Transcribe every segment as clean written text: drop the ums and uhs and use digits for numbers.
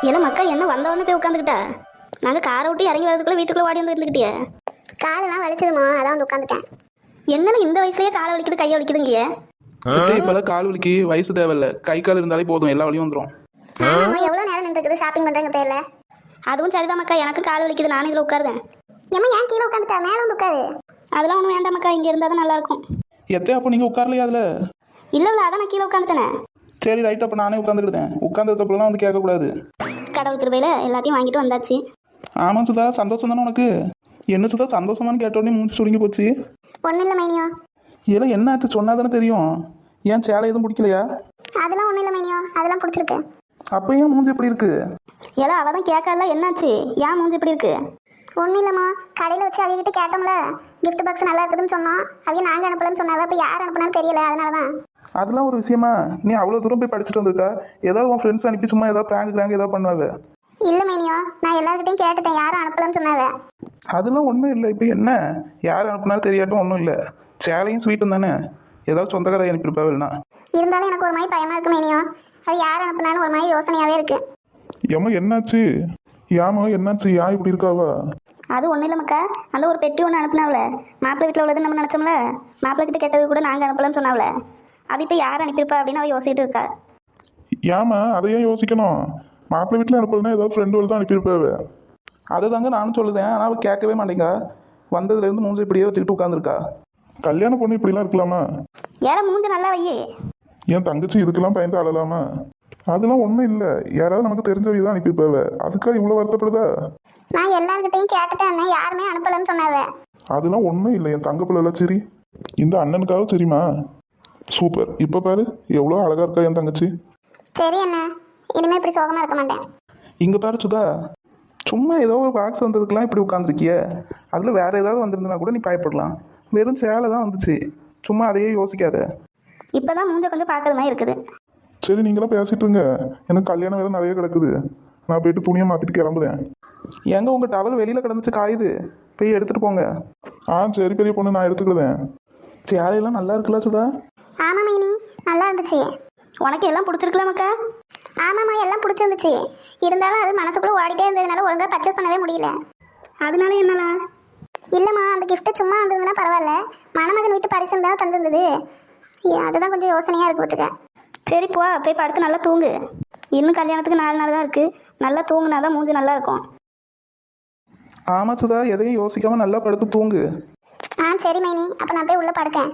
இல்ல மக்கா என்ன வந்தவொடனே போய் உட்காந்துக்கிட்டா? நாங்கள் காரை விட்டு இறங்கி வரதுக்குள்ள வீட்டுக்குள்ளே ஓடி வந்து இருந்துக்கிட்டியே. காலெல்லாம் வலிச்சதுமா, அதான் வந்து உட்காந்துட்டேன். என்னன்னு இந்த வயசுலயே காலை வலிக்குது கையை வலிக்குதுங்க? இப்பதான் கால் வலிக்கு வயசு தேவையில்ல, கை கால் இருந்தாலே போதும், எல்லா வழியும் வந்துடும். எவ்வளோ நேரம் நின்றுக்குது ஷாப்பிங் பண்ணுறங்க பேர்ல? அதுவும் சரிதான் மக்கா, எனக்கு கால் வலிக்குது, நானும் இதில் உட்காருதேன். ஏமா ஏன் கீழே உட்காந்துட்டா? மேலே வந்து உட்காரு. அதெல்லாம் ஒன்றும் வேண்டாம் மக்கா, இங்கே இருந்தால் தான் நல்லாயிருக்கும். எத்தே அப்போ நீங்கள் உட்காரலையா அதில்? இல்லை அதான் நான் கீழே உட்காந்துட்டேனே. சரி ரைட், அப்போ நானே உட்காந்துக்கிட்டேன். உட்காந்ததுக்கப்புறம்லாம் வந்து கேட்கக்கூடாது. கடவுள் கிருபையில் எல்லாத்தையும் வாங்கிட்டு வந்தாச்சு. ஆமாம் சுதா, சந்தோஷம் தானே உனக்கு? என்ன சுதா சந்தோஷமானு கேட்டோடனே மூஞ்சி சுருங்கி போச்சு. ஒன்றும் இல்லை மைனியோ. இல்லை என்ன ஆச்சு சொன்னா தானே தெரியும். ஏன் சேலை எதுவும் பிடிக்கலையா? அதெல்லாம் ஒன்றும் இல்லை மைனியோ, அதெல்லாம் பிடிச்சிருக்கு. அப்போ ஏன் மூஞ்சி எப்படி இருக்கு? ஏலா அவள் தான் கேட்கல, என்னாச்சு ஏன் மூஞ்சி இப்படி இருக்கு? ஒன்றும் இல்லைம்மா, கடையில் வச்சு அவகிட்ட கேட்டோம்ல, கிஃப்ட் பாக்ஸ் நல்லா இருக்குதுன்னு சொன்னோம். அவங்க நாங்கள் அனுப்பலன்னு சொன்னாங்க. இப்போ யார் அனுப்புனான்னு தெரியல, அதனால தான். அதெல்லாம் ஒரு விஷயமா? நீ அவ்வளோ தூரம் போய் படிச்சுட்டு வந்திருக்கா, ஏதாவது உன் ஃப்ரெண்ட்ஸ் அனுப்பி சும்மா ஏதாவது ப்ராங்க் ஏதாவது பண்ணுவாங்க? இல்லை மைனியோ, நான் எல்லார்கிட்டையும் கேட்டுட்டேன், யாரும் அனுப்பலன்னு சொன்னாங்க. அதெல்லாம் ஒன்றும் இல்லை. இப்போ என்ன யார் அனுப்புனாலும் தெரியாட்டும் ஒன்றும் இல்லை. சேலையும் ஸ்வீட்டும் தானே, ஏதாவது சொந்த கதை அனுப்பியிருப்பாவில்னா? இருந்தாலும் எனக்கு ஒரு மாதிரி பயமாக இருக்கு மைனியோ. அது யார் அனுப்புனாலும் ஒரு மாதிரி யோசனையாகவே இருக்கு. ஏமா என்னாச்சு? ஏமா என்னாச்சு? யா இப்படி இருக்காவா? அது ஒன்றும் இல்லை மக்கா, அந்த ஒரு பெட்டி ஒன்று அனுப்புனாவில, மாப்பிள்ளை வீட்டில் உள்ளதுன்னு நம்ம நினச்சோம்ல. மாப்பிள்ளை கிட்ட கேட்டது கூட நாங்கள் அனுப்பலன்னு சொன்னாவில. அது இப்போ யார் அனுப்பியிருப்பா அப்படின்னு அவள் யோசிச்சுட்டு இருக்கா. ஏமா அதையே யோசிக்கணும்? மாப்பிள்ளை வீட்டில் அனுப்பலன்னா ஏதாவது ஃப்ரெண்டு தான் அனுப்பியிருப்பாவ. அதை தாங்க நானும் சொல்லுதேன், ஆனால் அவள் கேட்கவே மாட்டேங்க. வந்ததுலேருந்து மூஞ்சி இப்படியே வச்சுக்கிட்டு உட்காந்துருக்கா. கல்யாண பொண்ணு இப்படிலாம் இருக்கலாமா? ஏன் மூஞ்சி நல்லா வையே. என் தங்கச்சி இதுக்கெல்லாம் பயந்து அழலாமா? அதெல்லாம் ஒன்றும் இல்லை, யாராவது நமக்கு தெரிஞ்சவங்க தான் அனுப்பியிருப்பாவ. அதுக்காக இவ்வளோ வருத்தப்படுதா? நான் எல்லார்கிட்டையும் கேட்டுட்டேன், யாருமே அனுப்பலன்னு சொன்னாங்க. அதெல்லாம் ஒன்றும் இல்லை, என் தங்க பிள்ளைல. சரி, இந்த அண்ணனுக்காக சரிம்மா. சூப்பர், இப்போ பாரு எவ்வளோ அழகா இருக்கா என் தங்கச்சி. சரி அண்ணா, இனிமேல் இப்படி சோகமாக இருக்க மாட்டேன். இங்கே பாரு சுதா, சும்மா ஏதோ ஒரு பாக்ஸ் வந்ததுக்கெல்லாம் இப்படி உட்காந்துருக்கிய. அதில் வேற ஏதாவது வந்திருந்தனா கூட நீ பயப்படலாம். வெறும் சேலை தான் வந்துச்சு, சும்மா அதையே யோசிக்காத. இப்போ தான் மூஞ்ச கொஞ்சம் பார்க்குற மாதிரி இருக்குது. சரி நீங்களாம் பேசிட்டு இருங்க, எனக்கு கல்யாணம் வேலை நிறைய கிடக்குது. நான் போயிட்டு துணியை மாற்றிட்டு கிளம்புதேன். எங்க உங்கள் டவல் வெளியில் கிடந்துச்சு காயுது, போய் எடுத்துகிட்டு போங்க. சரி பெரிய பொண்ணு, நான் எடுத்துக்கிடுதேன். சேலையெல்லாம் நல்லா இருக்குல்ல சுதா? ஆமாம் மைனி, நல்லா இருந்துச்சு. உனக்கு எல்லாம் பிடிச்சிருக்கல மக்கா? ஆமாம்மா, எல்லாம் பிடிச்சிருந்துச்சு. இருந்தாலும் அது மனசுக்குள்ளே ஓடிட்டே இருந்ததுனால ஒழுங்காக பர்ச்சேஸ் பண்ணவே முடியல. அதனால என்னலா? இல்லைம்மா, அந்த கிஃப்ட்டு சும்மா வந்ததுன்னா பரவாயில்ல, மணமகன் வீட்டு பரிசு தான் தந்துருந்தது. அதுதான் கொஞ்சம் யோசனையாக இருக்கு பார்த்துக்க. சரி போ, போய் படுத்து நல்லா தூங்கு. இன்னும் கல்யாணத்துக்கு 4 நாள் தான் இருக்குது. நல்லா தூங்குனா தான் மூஞ்சி நல்லா இருக்கும். ஆமாம் சுதா, எதையும் யோசிக்காம நல்லா படுத்து தூங்கு. சரி மைனி, அப்போ நான் போய் உள்ளே படுக்கேன்.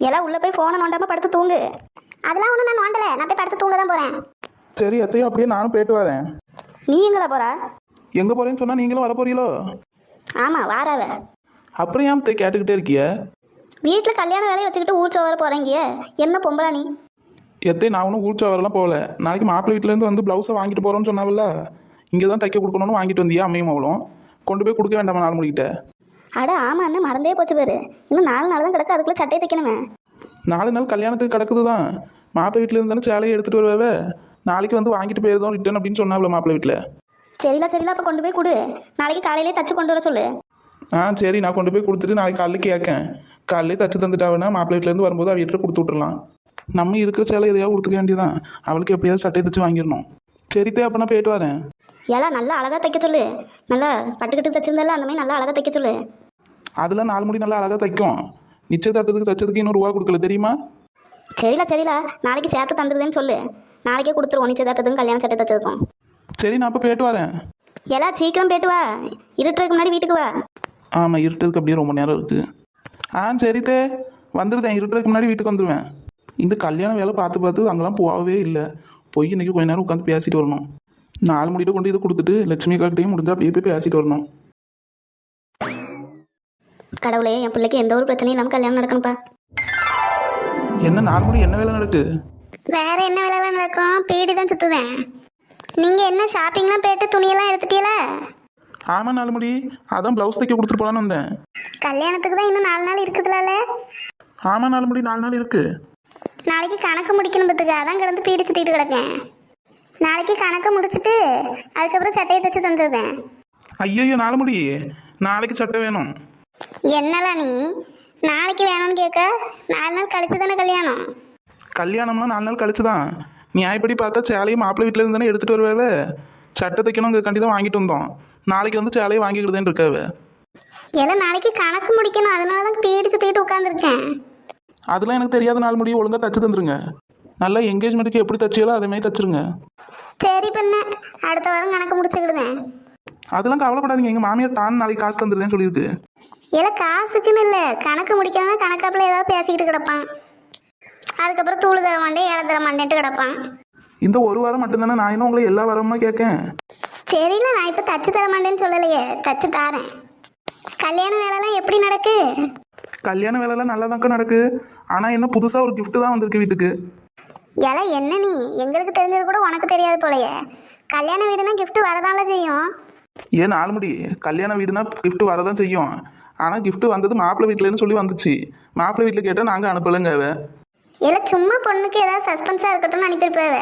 எல்லாம் உள்ளே போய் ஃபோனை நோண்டாமல் படுத்து தூங்கு. அதெல்லாம் ஒன்றும் நான் நோண்டலை, நான் போய் படுத்து தூங்க தான் போகிறேன். சரி அத்தையும் அப்படியே நானும் போயிட்டு வரேன். நீ எங்களா போகிறா? எங்கே போகிறேன்னு சொன்னால் நீங்களும் வர போறீங்களோ? ஆமாம் வாராவ. அப்புறம் ஏன் அத்தை கேட்டுக்கிட்டே இருக்கிய? வீட்டில் கல்யாண வேலையை வச்சுக்கிட்டு ஊர் சோற போகிறீங்க, என்ன பொம்பளா நீ? எத்தை நான் ஒன்றும் ஊர்ச்சா வரலாம் போகல. நாளைக்கு மாப்பிள்ளை வீட்டிலேருந்து வந்து ப்ளவுஸை வாங்கிட்டு போகிறோன்னு சொன்னாவில்ல, இங்கே தான் தைக்க கொடுக்கணும்னு வாங்கிட்டு வந்தியா அம்மையும் அவளும்? கொண்டு போய் கொடுக்க வேண்டாமா 4 மணிக்கிட்ட? அட ஆமாம் அண்ணன், மறந்தே போச்சு பேர். இன்னும் 4 நாள் தான் கிடக்கு, அதுக்குள்ளே சட்டையை தைக்கணுமே. 4 நாள் கல்யாணத்துக்கு கிடக்குது தான். மாப்பிள்ளை வீட்டிலேருந்து தானே சேலையை எடுத்துகிட்டு வருவாவே. நாளைக்கு வந்து வாங்கிட்டு போயிருந்தோம் ரிட்டன் அப்படின்னு சொன்னாவில்ல மாப்பிள்ளை வீட்டில். சரிலா அப்போ கொண்டு போய் கொடு. நாளைக்கு காலையிலே தச்சு கொண்டு வர சொல்லு. சரி நான் கொண்டு போய் கொடுத்துட்டு நாளைக்கு காலையில் கேட்கேன். காலையிலே தச்சு தந்துட்டாவேன்னா மாப்பிள்ளை வீட்டிலேருந்து வரும்போது அவ வீட்டில் கொடுத்து விட்றலாம். நம்ம இருக்கிற சேலை எதையாவது கொடுத்துக்க வேண்டியதான். அவளுக்கு எப்படியாவது சட்டையை தச்சு வாங்கிடணும். சரித்தே, அப்போ நான் போயிட்டு வரேன். ஏலா நல்லா அழகாக தைக்க சொல்லு. நல்லா பட்டுக்கிட்டு தைச்சிருந்தால அந்த மாதிரி நல்லா அழகாக தைக்க சொல்லு. அதெல்லாம் 4 முடி நல்லா அழகாக தைக்கும். நிச்சயதார்த்தத்துக்கு தச்சதுக்கு இன்னும் ரூபா கொடுக்கல தெரியுமா? சரிலா நாளைக்கு சேர்த்து தந்துடுதுன்னு சொல்லு. நாளைக்கே கொடுத்துருவோம் நிச்சயதார்த்தத்துக்கும் கல்யாண சட்டை தச்சதுக்கும். சரி நான் அப்போ போயிட்டு வரேன். ஏலா சீக்கிரம் போயிட்டு வா, இருட்டுறதுக்கு முன்னாடி வீட்டுக்கு வா. ஆமாம், இருட்டுறதுக்கு அப்படியே ரொம்ப நேரம் இருக்குது. சரித்தே வந்துடுதேன், இருட்டுறதுக்கு முன்னாடி வீட்டுக்கு வந்துடுவேன். இந்த கல்யாண வேலை பார்த்து அங்கெல்லாம் போகவே இல்லை. போய் இன்றைக்கி கொஞ்ச நேரம் உட்காந்து பேசிட்டு வரணும். 4 முடிட்டு கொண்டு இதை கொடுத்துட்டு லட்சுமி காக்கிட்டையும் முடிஞ்சா அப்படியே போய் பேசிட்டு வரணும். கடவுளே, என் பிள்ளைக்கு எந்த ஒரு பிரச்சனையும் இல்லாமல் கல்யாணம் நடக்கணும்ப்பா. என்ன 4 முடி என்ன வேலை நடக்கு? வேற என்ன வேலைலாம் நடக்கும்? பீடி தான் சுற்றுவேன். நீங்கள் என்ன ஷாப்பிங்லாம் போயிட்டு துணியெல்லாம் எடுத்துட்டீங்களா? ஆமாம் 4 முடி, அதான் ப்ளவுஸ் தைக்க கொடுத்துட்டு போகலான்னு வந்தேன். கல்யாணத்துக்கு தான் இன்னும் 4 நாள் இருக்குதுல்ல? ஆமாம் 4 முடி 4 நாள் இருக்குது. நாளைக்கு கணக்கு முடிக்கணும் பத்துக்கு, அதான் கிடந்து பீடி சுற்றிட்டு கிடக்கேன். நாளைக்கு கணக்கு முடிச்சுட்டு அதுக்கப்புறம் சட்டையை தைச்சு தந்துடுவேன். ஐயோ 4 முடி, நாளைக்கு சட்டை வேணும். என்னலாம் நீ நாளைக்கு வேணும்னு கேட்க? 4 நாள் கழிச்சு தானே கல்யாணம். கல்யாணம்னா 4 நாள் கழிச்சு தான். நியாயப்படி பார்த்தா சேலையும் மாப்பிள்ளை வீட்டில் இருந்து தானே எடுத்துகிட்டு வருவேவே. சட்டை தைக்கணுங்கிறக்காண்டி தான் வாங்கிட்டு வந்தோம். நாளைக்கு வந்து சேலையை வாங்கிக்கிடுதேன்னு இருக்காவ. எல்லாம் நாளைக்கு கணக்கு முடிக்கணும், அதனால தான் பீடிச்சு தூக்கிட்டு உட்காந்துருக்கேன். அதெல்லாம் எனக்கு தெரியாத நாள் முடியும், ஒழுங்காக தச்சு தந்துருங்க. நல்லா என்கேஜ்மெண்ட்டுக்கு எப்படி தச்சியலோ அதேமாதிரி தச்சிருங்க. சரி பண்ண, அடுத்த வாரம் கணக்கு முடிச்சுக்கிடுதேன். அதெல்லாம் கவலைப்படாதீங்க, எங்கள் மாமியார் தான் நாளைக்கு காசு தந்துருதேன்னு சொல்லியிருக்கு. இல்லை காசுக்குன்னு இல்லை, கணக்கு முடிக்காம கணக்காப்பில் ஏதாவது பேசிக்கிட்டு கிடப்பான். அதுக்கப்புறம் தூள் தர மாட்டேன், ஏழை தர மாட்டேன்ட்டு கிடப்பான். இந்த ஒரு வாரம் மட்டும்தானே, நான் இன்னும் உங்களை எல்லா வாரமுமா கேட்கேன். சரியில்ல, நான் இப்போ தச்சு தர மாட்டேன்னு சொல்லலையே, தச்சு தாரேன். கல்யாண வேலைலாம் எப்படி நடக்கு? கல்யாண வேலைலாம் நல்லா தான்க்கா நடக்கு. ஆனால் என்ன புதுசாக ஒரு gift தான் வந்திருக்கு வீட்டுக்கு. ஏல என்ன நீ, எங்களுக்கு தெரிஞ்சது கூட உனக்கு தெரியாது போலையே. கல்யாண வீடுனா gift வரதால செய்யும். ஏன் நாலு முடி, கல்யாண வீடுனா gift வரதான் செய்யும். ஆனால் gift வந்தது மாப்பிள்ளை வீட்டிலேன்னு சொல்லி வந்துச்சு. மாப்பிள்ளை வீட்டில் கேட்டால் நாங்கள் அனுப்பலைங்க. இல்லை சும்மா பொண்ணுக்கு ஏதாவது சஸ்பென்ஸாக இருக்கட்டும்னு அனுப்பியிருப்பேவ.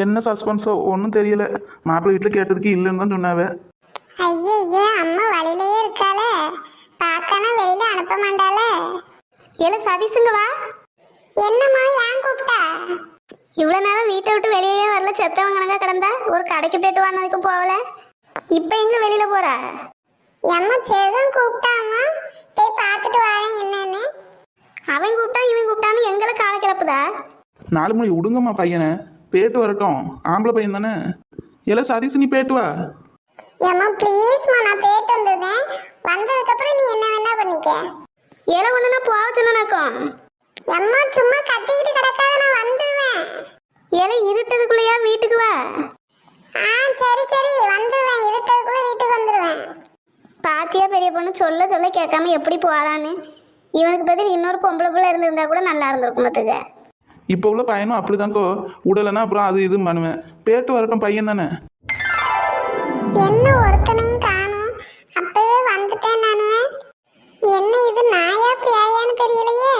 என்ன சஸ்பென்ஸோ ஒன்றும் தெரியல. மாப்பிள்ளை வீட்டில் கேட்டதுக்கு இல்லைன்னு தான் சொன்னாவ. ஐயே அம்மா வழியிலேயே இருக்காள, பார்க்கனா வெளியில அனுப்ப மாட்டாள. ஏல சதீஷுங்க வா. என்னம்மா ஏன் கூப்பிட்டா? இவ்வளோ நேரம் வீட்டை விட்டு வெளியே வரல, செத்தவங்க கணக்கா கிடந்தா. ஒரு கடைக்கு போயிட்டு வந்ததுக்கும் போகல, இப்போ எங்க வெளியில போறா? எம்மா சேதம் கூப்பிட்டாமா, போய் பார்த்துட்டு வரேன் என்னன்னு. அவன் கூப்பிட்டா இவன் கூப்பிட்டான்னு எங்களை கால கிளப்புதா? நாலு மணி விடுங்கம்மா பையனை, பேட்டு வரட்டும். ஆம்பளை பையன் தானே. எல்லாம் சதீஷ் நீ பேட்டு வா. ஏம்மா ப்ளீஸ்மா, நான் போயிட்டு வந்ததேன். வந்ததுக்கப்புறம் நீ என்ன வேணா பண்ணிக்க. ஏல ஒன்று நான் போக சொன்னாக்கும். எம்மா சும்மா கத்திக்கிட்டு கிடக்காத, நான் வந்துடுவேன். ஏல இருட்டதுக்குள்ளேயா வீட்டுக்கு வா. சரி சரி வந்துடுவேன், இருட்டதுக்குள்ளே வீட்டுக்கு வந்துடுவேன். பாத்தியா பெரிய பொண்ணு சொல்ல சொல்ல கேட்காம எப்படி போறான்னு. இவனுக்கு பதில் இன்னொரு பொம்பளை பிள்ளை இருந்திருந்தா கூட நல்லா இருந்திருக்கும் பார்த்துக்க. இப்போ உள்ள பையனும் அப்படிதான்க்கோ, உடலைன்னா அப்புறம் அது இதுவும் பண்ணுவேன். பேட்டு வரட்டும், பையன் தானே. என்ன ஒருத்தனையும் காணும், அப்பவே வந்துட்டேன் நானு. என்ன இது நாயா பியாயான்னு தெரியலையே.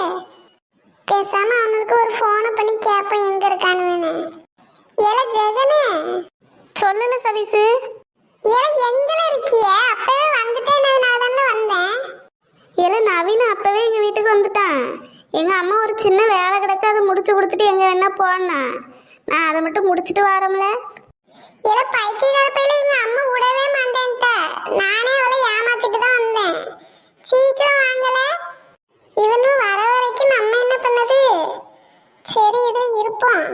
பேசாம அவனுக்கு ஒரு போனை பண்ணி கேட்பேன் எங்க இருக்கானுன்னு. ஏல ஜெகனு சொல்லல சதீஷ். ஏல எங்கல இருக்கிய? அப்பவே வந்துட்டேன், நான் தானே வந்தேன். ஏல நவீன் அப்பவே எங்க வீட்டுக்கு வந்துட்டான். எங்க அம்மா ஒரு சின்ன வேலை கிடக்கு, அதை முடிச்சு கொடுத்துட்டு எங்க வேணா போனா. நான் அதை மட்டும் முடிச்சுட்டு வரோம்ல. ஏல பைத்தியக்கார பையில எங்க அம்மா விடவே மாட்டேன்ட்ட. நானே அவளை ஏமாத்திட்டு தான் வந்தேன். சீக்கிரம் வாங்கல, இவனும் வர வரைக்கும் நம்ம என்ன பண்ணது? சரி இதுல இருப்போம்.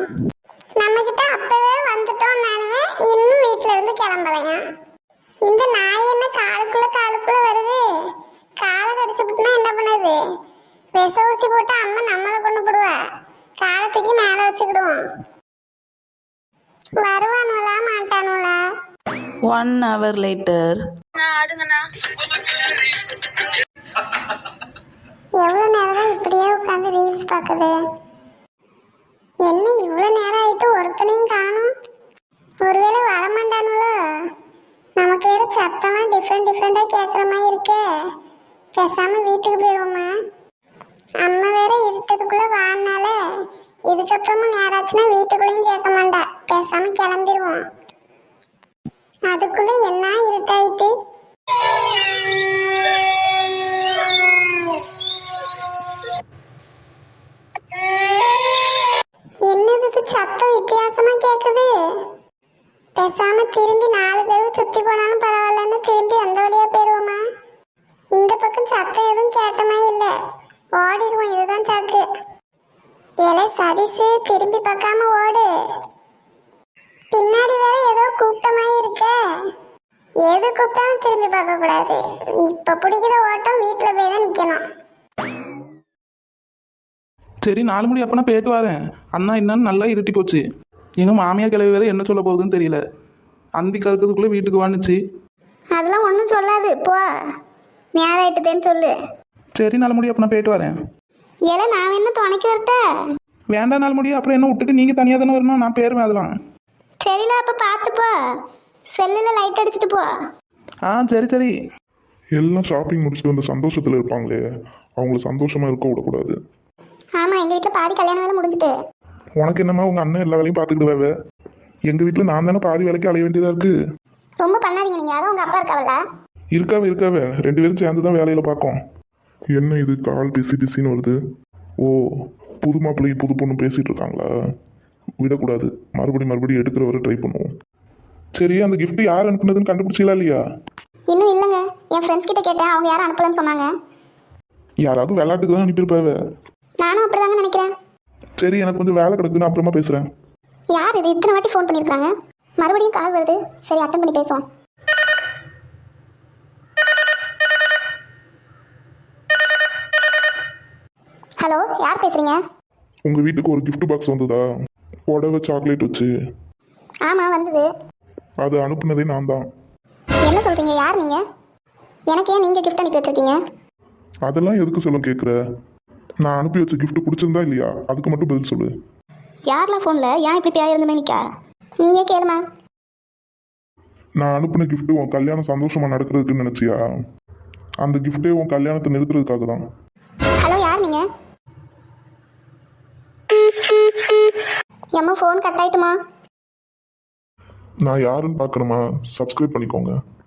நம்ம கிட்ட அப்பவே வந்துட்டோம். நானு இன்னும் வீட்டுல இருந்து கிளம்பலையா? இந்த நாய் என்ன காலுக்குள்ள வருது? காலை கடிச்சுட்டுனா என்ன பண்ணுது? விஷ ஊசி போட்டு அம்மா நம்மளை கொண்டு போடுவா. காலத்துக்கு மேல வச்சுக்கிடுவோம். வருவானுவலா மாட்டானுவலா? 1 hour later. எவ்வளவு நேரம் தான் இப்படியே உட்காந்து ரீல்ஸ் பார்க்குது? என்ன இவ்வளோ நேரம் ஆயிட்டு ஒருத்தனையும் காணும்? ஒருவேளை வரமாட்டானுங்களோ? நமக்கு வேற சத்தம்லாம் டிஃப்ரெண்டாக கேட்குற மாதிரி இருக்கு. பேசாம வீட்டுக்கு போயிடுவோமா? அம்மா வேற இருட்டதுக்குள்ள வானால இதுக்கப்புறமும் நேராச்சுன்னா வீட்டுக்குள்ளேயும் சேர்க்க மாட்டா. பேசாம கிளம்பிடுவோம். அதுக்குள்ள என்ன இருட்டாயிட்டு. என்னது இது சத்தம் வித்தியாசமா கேக்குது? பேசாம திரும்பி 4 தடவை சுத்தி போனாலும் பரவாயில்லன்னு திரும்பி அந்த வழியா போயிடுவோமா? இந்த பக்கம் சத்தம் எதுவும் கேட்டமே இல்ல, ஓடிடுவோம். இதுதான் சாக்கு. ஏலே சதீஷ், திரும்பி பார்க்காம ஓடு. பின்னாடி வேற ஏதோ கூட்டமாய் இருக்க. எது கூப்பிட்டாலும் திரும்பி பார்க்க கூடாது. இப்ப பிடிக்கிற ஓட்டம் வீட்டுல போய் தான் நிக்கணும். சரி 4 மணி அப்பனா பேட்டு வரேன். அண்ணா என்னன்னு நல்லா இருட்டி போச்சு. எங்கள் மாமியார் கிளவி வேற என்ன சொல்ல போகுதுன்னு தெரியல. அந்தி கறக்கிறதுக்குள்ளே வீட்டுக்கு வந்துச்சு. அதெல்லாம் ஒன்றும் சொல்லாது, போ. நேரம் ஆயிட்டுதேன்னு சொல்லு. சரி 4 மணி அப்பனா பேட்டு வரேன். ஏல நான் என்ன துணைக்கு வரட்ட? வேண்டாம் 4 மணி, அப்புறம் என்ன விட்டுட்டு நீங்கள் தனியாக தானே வரணும், நான் பேருவேன் அதெல்லாம். சரில அப்போ பார்த்து போ. செல்லில் லைட் அடிச்சுட்டு போ. சரி சரி. எல்லாம் ஷாப்பிங் முடிச்சுட்டு வந்த சந்தோஷத்தில் இருப்பாங்களே, அவங்கள சந்தோஷமாக இருக்க விடக்கூடாது. ஆமாம், எங்கள் வீட்டில் பாதி கல்யாணம் வேலை முடிஞ்சுட்டு. உனக்கு என்னம்மா உங்கள் அண்ணன் எல்லா வேலையும் பார்த்துக்கிடுவாவே? எங்கள் வீட்டில் நான் தானே பாதி வேலைக்கு அலைய வேண்டியதாக இருக்குது. ரொம்ப பண்ணாதீங்க நீங்கள். அதான் உங்கள் அப்பா இருக்காவல்ல? இருக்காவே 2 பேரும் சேர்ந்து தான் வேலையில் பார்க்கோம். என்ன இது கால் பிஸின்னு வருது? ஓ, புது மாப்பிள்ளையும் புது பொண்ணும் பேசிகிட்டு இருக்காங்களா? விடக்கூடாது, மறுபடியும் எடுக்கிற வரை ட்ரை பண்ணுவோம். சரி அந்த gift யார் அனுப்புனதுன்னு கண்டுபிடிச்சீங்களா இல்லையா? இன்னும் இல்லைங்க, என் ஃப்ரெண்ட்ஸ் கிட்ட கேட்டேன், அவங்க யாரும் அனுப்பலன்னு சொன்னாங்க. யாராவது விளையாட்டுக்கு தான் அனுப்பியிருப்பாவ. நானும் அப்படிதாங்க நினைக்கிறேன். சரி எனக்கு கொஞ்சம் வேலை கிடக்குன்னு அப்புறமா பேசுகிறேன். யார் இது இத்தனை வாட்டி ஃபோன் பண்ணியிருக்காங்க? மறுபடியும் கால் வருது. சரி, அட்டன் பண்ணி பேசுவோம். ஹலோ, யார் பேசுறீங்க? உங்கள் வீட்டுக்கு ஒரு gift பாக்ஸ் வந்ததா? புடவை சாக்லேட் வச்சு. ஆமாம், வந்தது. அது அனுப்புனதே நான் தான். என்ன சொல்றீங்க? யார் நீங்க? எனக்கு ஏன் நீங்க கிஃப்ட் அனுப்பி வச்சிருக்கீங்க? அதெல்லாம் எதுக்கு சொல்ல கேட்குற? நான் அனுப்பி வச்ச gift பிடிச்சிருந்தா இல்லையா அதுக்கு மட்டும் பதில் சொல்லு. யாரெல்லாம் ஃபோனில் ஏன் இப்படி பேயா இருந்துமே நிற்கா? நீயே கேளுமா. நான் அனுப்பின gift உன் கல்யாணம் சந்தோஷமா நடக்கிறதுக்குன்னு நினச்சியா? அந்த gift-ஏ உன் கல்யாணத்தை நிறுத்துறதுக்காக தான். ஹலோ, யார் நீங்க? எம்மா, ஃபோன் கட் ஆயிட்டுமா? நான் யாருன்னு பார்க்கணுமா? சப்ஸ்கிரைப் பண்ணிக்கோங்க.